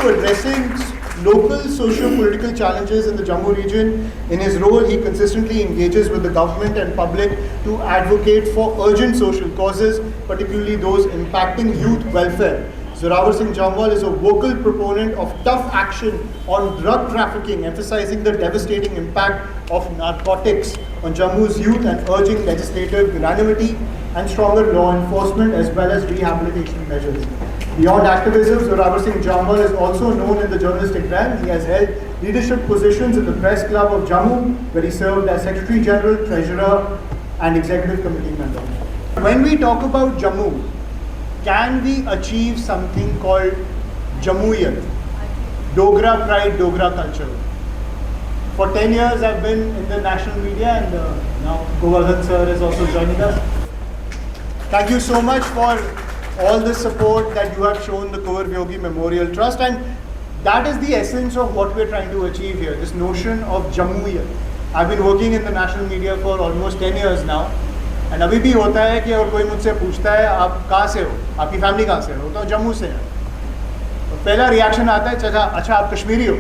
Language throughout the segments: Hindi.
to addressing local socio-political challenges in the Jammu region. In his role, he consistently engages with the government and public to advocate for urgent social causes, particularly those impacting youth welfare. Zorawar Singh Jamwal is a vocal proponent of tough action on drug trafficking, emphasizing the devastating impact of narcotics on Jammu's youth and urging legislative unanimity and stronger law enforcement as well as rehabilitation measures. Beyond activism, Zorawar Singh Jamwal is also known in the journalistic realm. He has held leadership positions in the Press Club of Jammu, where he served as Secretary General, Treasurer and Executive Committee member. When we talk about Jammu, can we achieve something called Jammuyat? Dogra pride, Dogra culture. For 10 years I've been in the national media and now Govardhan sir is also joining us. Thank you so much for all the support that you have shown the Kunwar Vyogi Memorial Trust, and that is the essence of what we're trying to achieve here, this notion of Jammuyat. I've been working in the national media for almost 10 years now, and अभी भी होता है कि अगर कोई मुझसे पूछता है आप कहाँ से हो, आपकी फैमिली कहाँ से हो, तो जम्मू से है, तो पहला रिएक्शन आता है अच्छा आप कश्मीरी हो.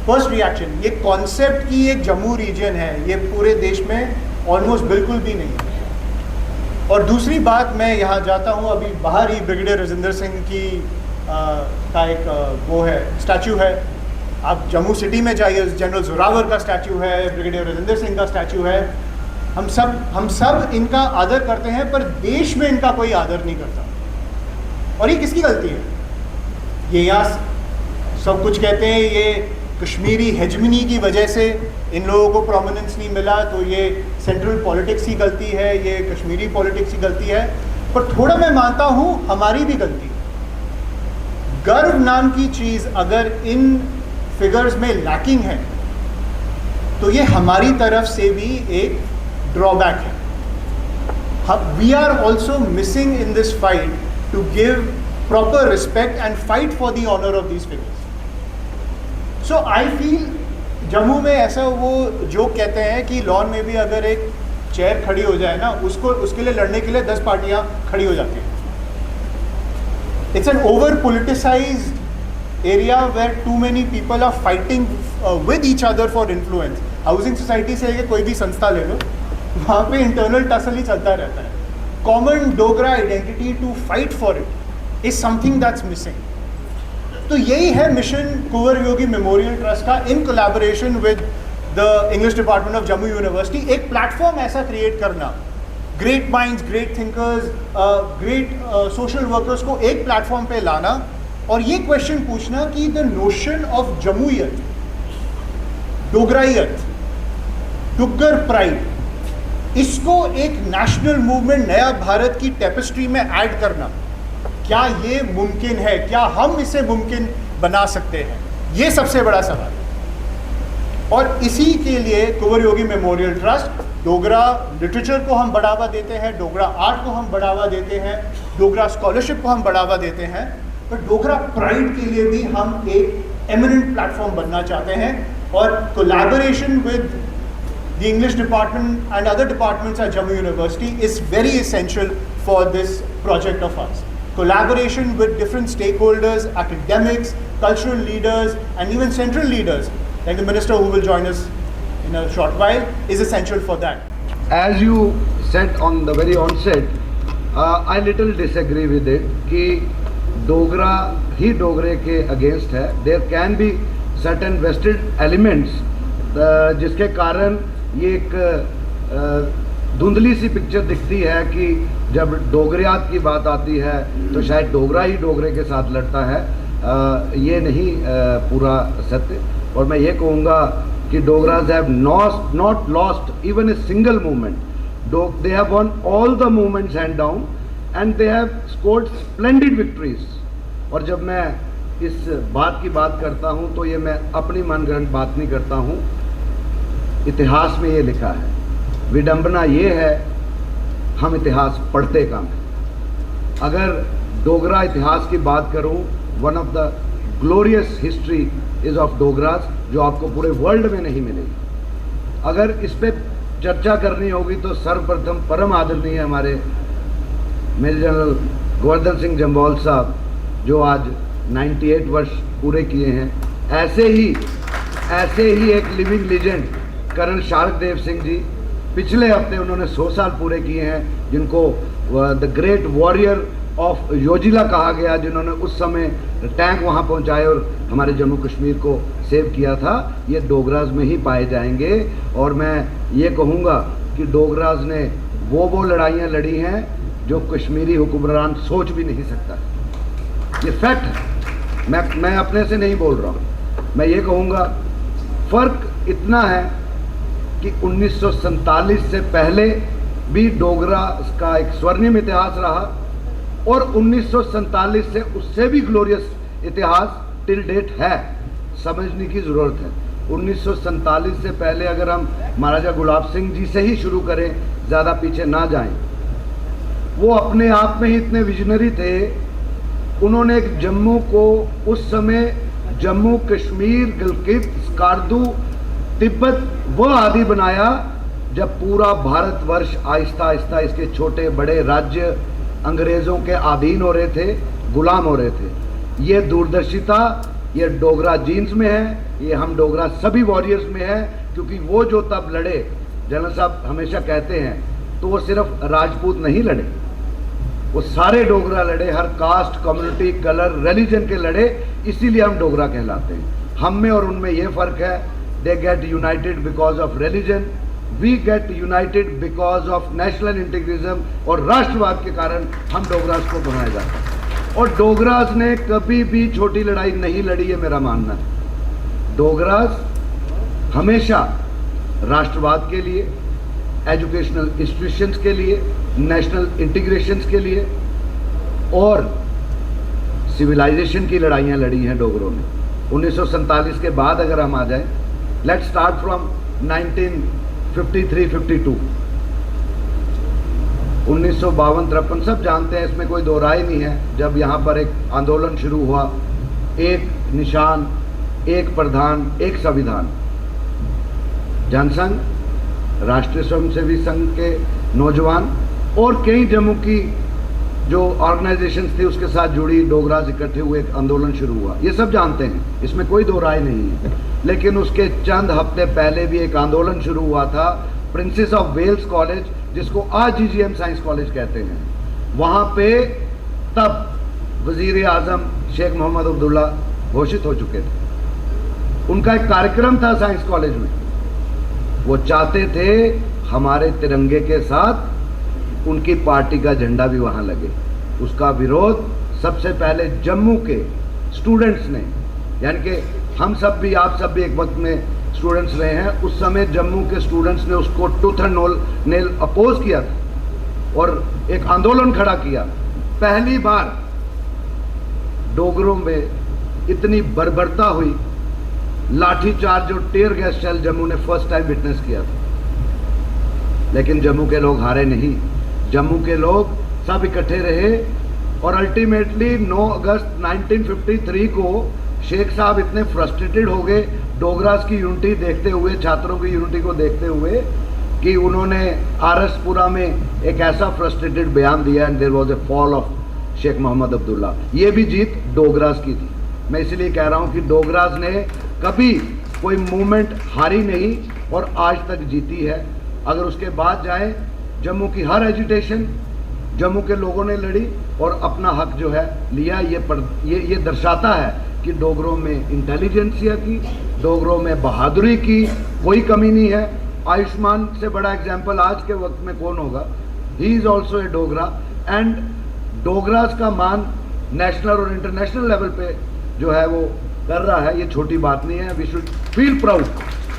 First reaction. ये कॉन्सेप्ट की एक जम्मू रीजन है, ये पूरे देश में ऑलमोस्ट बिल्कुल भी नहीं है. और दूसरी बात, मैं यहाँ जाता हूँ, अभी बाहर ही ब्रिगेडियर राजेंद्र सिंह की का एक वो है, स्टैचू है. आप जम्मू सिटी में जाइए, जनरल जोरावर का स्टैचू है, ब्रिगेडियर राजेंद्र सिंह का स्टैचू है. हम सब इनका आदर करते हैं, पर देश में इनका कोई आदर नहीं करता. और ये किसकी गलती है? ये यहाँ सब कुछ कहते हैं ये कश्मीरी हेजमनी की वजह से इन लोगों को प्रोमिनेंस नहीं मिला, तो ये सेंट्रल पॉलिटिक्स की गलती है, ये कश्मीरी पॉलिटिक्स की गलती है. पर थोड़ा मैं मानता हूँ हमारी भी गलती. गर्व नाम की चीज़ अगर इन फिगर्स में लैकिंग है तो ये हमारी तरफ से भी एक ड्रॉबैक है. We are also missing in this fight to give proper respect and fight for the honour of these figures. So I feel Jammu में ऐसा वो जो कहते हैं कि लॉन में भी अगर एक चेयर खड़ी हो जाए ना, उसके लिए लड़ने के लिए 10 पार्टियां खड़ी हो जाती हैं. It's an over politicised area where too many people are fighting with each other for influence. Housing society से लेकर कोई भी संस्था ले लो, वहाँ पे इंटरनल टसल ही चलता रहता है. Common Dogra identity to fight for it is something that's missing. तो यही है mission Kunwar Viyogi memorial trust का, in collaboration with the English department of Jammu university. एक प्लेटफॉर्म ऐसा क्रिएट करना, great minds, great thinkers, great social workers को एक प्लेटफॉर्म पे लाना और ये क्वेश्चन पूछना कि द नोशन ऑफ जम्मूयत, डोगराइयत, डुग्गर प्राइड, इसको एक नेशनल मूवमेंट, नया भारत की टेपेस्ट्री में ऐड करना, क्या ये मुमकिन है? क्या हम इसे मुमकिन बना सकते हैं? ये सबसे बड़ा सवाल है. और इसी के लिए कुंवर Viyogi memorial trust, Dogra literature को हम बढ़ावा देते हैं, डोगरा आर्ट को हम बढ़ावा देते हैं, डोगरा स्कॉलरशिप को हम बढ़ावा देते हैं, पर डोगरा प्राइड के लिए भी हम एक एमिनेंट प्लेटफॉर्म बनना चाहते हैं. और collaboration with the English department and other departments at Jammu University is very essential for this project of ours. Collaboration with different stakeholders, academics, cultural leaders and even central leaders like the minister who will join us in a short while is essential for that. As you said on the very onset, I little disagree with it कि डोगरा ही डोगरे के अगेंस्ट है. There can be certain vested elements जिसके कारण ये एक धुंधली सी पिक्चर दिखती है कि जब डोगरियात की बात आती है तो शायद डोगरा ही डोगरे के साथ लड़ता है. ये नहीं पूरा सत्य. और मैं ये कहूँगा कि Dogras have not lost even a single movement. They have won all the movements hand down and they have scored splendid victories. और जब मैं इस बात की बात करता हूँ तो ये मैं अपनी मनगढ़ंत बात नहीं करता हूँ, इतिहास में ये लिखा है. विडंबना ये है हम इतिहास पढ़ते कम हैं. अगर डोगरा इतिहास की बात करूं, one of the glorious history is of Dogras, जो आपको पूरे वर्ल्ड में नहीं मिलेगी. अगर इस पे चर्चा करनी होगी तो सर्वप्रथम परम आदरणीय हमारे मेजर जनरल गोवर्धन सिंह जम्वाल साहब, जो आज 98 वर्ष पूरे किए हैं। ऐसे ही एक living legend colonel शारददेव Singh ji, पिछले हफ्ते उन्होंने 100 साल पूरे किए हैं, जिनको द ग्रेट वॉरियर ऑफ योजिला कहा गया, जिन्होंने उस समय टैंक वहाँ पहुँचाए और हमारे जम्मू कश्मीर को सेव किया था। ये डोगराज में ही पाए जाएंगे। और मैं ये कहूँगा कि डोगराज ने वो लड़ाइयाँ लड़ी हैं जो कश्मीरी हुक्मरान सोच भी नहीं सकता। ये फैक्ट है, मैं अपने से नहीं बोल रहा हूँ। मैं ये कहूँगा फ़र्क इतना है कि 1947 से पहले भी डोगरा का एक स्वर्णिम इतिहास रहा और 1947 से उससे भी ग्लोरियस इतिहास टिल डेट है। समझने की ज़रूरत है। 1947 से पहले अगर हम महाराजा गुलाब सिंह जी से ही शुरू करें, ज़्यादा पीछे ना जाएं, वो अपने आप में ही इतने विजनरी थे। उन्होंने एक जम्मू को उस समय जम्मू कश्मीर, गिलगित, स्कार्दू, तिब्बत वह आदि बनाया जब पूरा भारतवर्ष आहिस्ता आहिस्ता इसके छोटे बड़े राज्य अंग्रेज़ों के अधीन हो रहे थे, गुलाम हो रहे थे। ये दूरदर्शिता ये डोगरा जीन्स में है, ये हम डोगरा सभी वॉरियर्स में है। क्योंकि वो जो तब लड़े, जनरल साहब हमेशा कहते हैं, तो वो सिर्फ राजपूत नहीं लड़े, वो सारे डोगरा लड़े, हर कास्ट, कम्युनिटी, कलर, रिलीजन के लड़े। इसीलिए हम डोगरा कहलाते हैं। हम में और उनमें ये फ़र्क है, they get united because of religion, we get united because of national integrism. और राष्ट्रवाद के कारण हम डोगरास को बनाया जाता है। और डोगरास ने कभी भी छोटी लड़ाई नहीं लड़ी है, मेरा मानना है। डोगरास हमेशा राष्ट्रवाद के लिए, एजुकेशनल इंस्टीट्यूशंस के लिए, नेशनल इंटीग्रेशंस के लिए और सिविलाइजेशन की लड़ाइयाँ लड़ी हैं डोगरों ने। 1947 के बाद अगर हम आ जाएं, लेट्स स्टार्ट फ्रॉम 1953-52, 1952-53 सब जानते हैं, इसमें कोई दो राय नहीं है। जब यहाँ पर एक आंदोलन शुरू हुआ, एक निशान, एक प्रधान, एक संविधान, जनसंघ, राष्ट्रीय स्वयंसेवी संघ के नौजवान और कई जम्मू की जो ऑर्गेनाइजेशंस थी उसके साथ जुड़ी डोगरास इकट्ठे हुए, एक आंदोलन शुरू हुआ। ये सब जानते हैं, इसमें कोई दो राय नहीं है। लेकिन उसके चंद हफ्ते पहले भी एक आंदोलन शुरू हुआ था, प्रिंसेस ऑफ वेल्स कॉलेज, जिसको आज GGM साइंस कॉलेज कहते हैं। वहाँ पे तब वज़ीर आज़म शेख मोहम्मद अब्दुल्ला घोषित हो चुके थे। उनका एक कार्यक्रम था साइंस कॉलेज में। वो चाहते थे हमारे तिरंगे के साथ उनकी पार्टी का झंडा भी वहाँ लगे। उसका विरोध सबसे पहले जम्मू के स्टूडेंट्स ने, यानी कि हम सब भी, आप सब भी एक वक्त में स्टूडेंट्स रहे हैं, उस समय जम्मू के स्टूडेंट्स ने उसको टूथ एंड नेल अपोज किया था और एक आंदोलन खड़ा किया। पहली बार डोगरों में इतनी बर्बरता हुई, लाठीचार्ज और टेयर गैस शेल जम्मू ने फर्स्ट टाइम विटनेस किया था। लेकिन जम्मू के लोग हारे नहीं, जम्मू के लोग सब इकट्ठे रहे और अल्टीमेटली 9 अगस्त 1953 को शेख साहब इतने फ्रस्ट्रेटेड हो गए डोगरास की यूनिटी देखते हुए, छात्रों की यूनिटी को देखते हुए, कि उन्होंने आरएसपुरा में एक ऐसा फ्रस्ट्रेटेड बयान दिया, and there was a fall of Sheikh Mohammad Abdullah. ये भी जीत डोगरास की थी। मैं इसलिए कह रहा हूँ कि डोगरास ने कभी कोई मूवमेंट हारी नहीं और आज तक जीती है। अगर उसके बाद जाए, जम्मू की हर एजिटेशन जम्मू के लोगों ने लड़ी और अपना हक जो है लिया। ये दर्शाता है कि डोगरों में इंटेलिजेंसिया की, डोगरों में बहादुरी की कोई कमी नहीं है। आयुष्मान से बड़ा एग्जाम्पल आज के वक्त में कौन होगा? He is also a Dogra, and Dogras का मान नेशनल और इंटरनेशनल लेवल पे जो है वो कर रहा है। ये छोटी बात नहीं है, वी शुड फील प्राउड।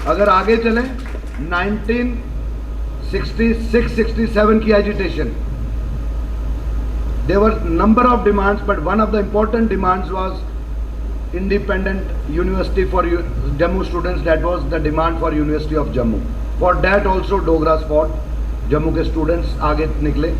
अगर आगे चलें, 1966-67 की agitation, there were number of demands, but one of the important demands was independent university for Jammu students. That was the demand for University of Jammu. For that also Dogras fought. Jammu के स्टूडेंट्स आगे निकले,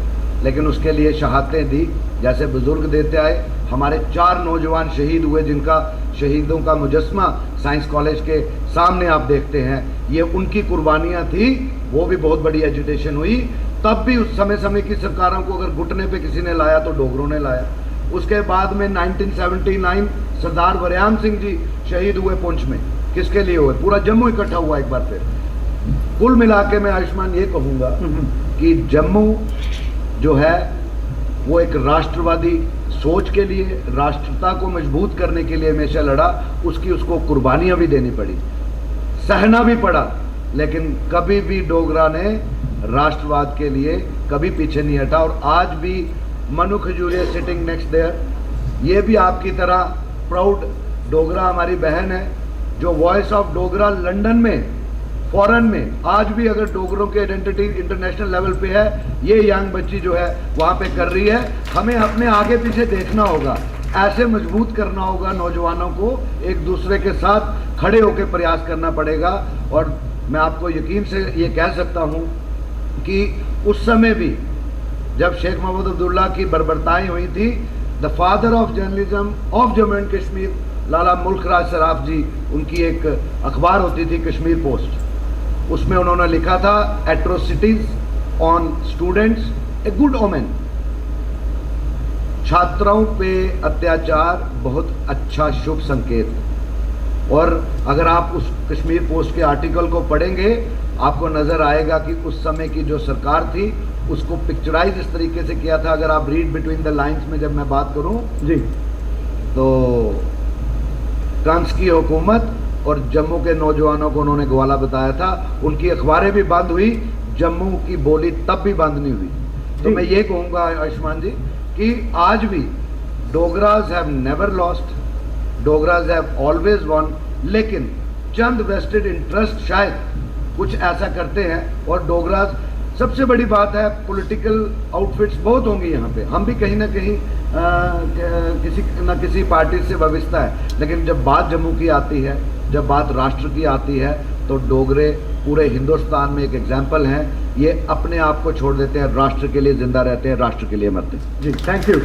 लेकिन उसके लिए शहादतें दी, जैसे बुजुर्ग देते आए। हमारे 4 नौजवान शहीद हुए, जिनका शहीदों का मुजस्मा साइंस कॉलेज के सामने आप देखते हैं। ये उनकी कुर्बानियाँ थी, वो भी बहुत बड़ी एजुटेशन हुई। तब भी उस समय की सरकारों को अगर घुटने पे किसी ने लाया तो डोगरों ने लाया। उसके बाद में 1979 सरदार वरयाम सिंह जी शहीद हुए पुंछ में, किसके लिए हुए? पूरा जम्मू इकट्ठा हुआ एक बार फिर। कुल मिला के मैं आयुष्मान ये कहूँगा कि जम्मू जो है वो एक राष्ट्रवादी सोच के लिए, राष्ट्रता को मजबूत करने के लिए हमेशा लड़ा। उसको कुर्बानियाँ भी देनी पड़ी, सहना भी पड़ा, लेकिन कभी भी डोगरा ने राष्ट्रवाद के लिए कभी पीछे नहीं हटा। और आज भी Manu Khajuria sitting next there, ये भी आपकी तरह प्राउड डोगरा हमारी बहन है, जो वॉइस ऑफ डोगरा लंदन में, फॉरेन में आज भी अगर डोगरों की आइडेंटिटी इंटरनेशनल लेवल पे है, ये यंग बच्ची जो है वहाँ पे कर रही है। हमें अपने आगे पीछे देखना होगा, ऐसे मजबूत करना होगा नौजवानों को, एक दूसरे के साथ खड़े होकर प्रयास करना पड़ेगा। और मैं आपको यकीन से ये कह सकता हूँ कि उस समय भी जब शेख मोहम्मद अब्दुल्ला की बर्बरताएँ हुई थी, the father of journalism of Jammu and Kashmir Lala Mulk Raj Saraf जी, उनकी एक अखबार होती थी कश्मीर पोस्ट, उसमें उन्होंने लिखा था atrocities on students a good omen, छात्रों पे अत्याचार बहुत अच्छा शुभ संकेत। और अगर आप उस कश्मीर पोस्ट के आर्टिकल को पढ़ेंगे, आपको नजर आएगा कि उस समय की जो सरकार थी उसको पिक्चराइज इस तरीके से किया था। अगर आप रीड बिटवीन द लाइंस में जब मैं बात करूं जी, तो कंस की हुकूमत और जम्मू के नौजवानों को उन्होंने ग्वाला बताया था। उनकी अखबारें भी बंद हुई, जम्मू की बोली तब भी बंद नहीं हुई। तो मैं ये कहूँगा आयुष्मान जी कि आज भी Dogras have never lost, Dogras have always won, लेकिन चंद वेस्टेड इंटरेस्ट शायद कुछ ऐसा करते हैं। और डोगराज, सबसे बड़ी बात है, पॉलिटिकल आउटफिट्स बहुत होंगी यहाँ पे, हम भी कहीं ना कहीं किसी न किसी पार्टी से वाबस्ता है, लेकिन जब बात जम्मू की आती है, जब बात राष्ट्र की आती है, तो डोगरे पूरे हिंदुस्तान में एक एग्जाम्पल हैं। ये अपने आप को छोड़ देते हैं, राष्ट्र के लिए जिंदा रहते हैं, राष्ट्र के लिए मरते हैं। जी, थैंक यू।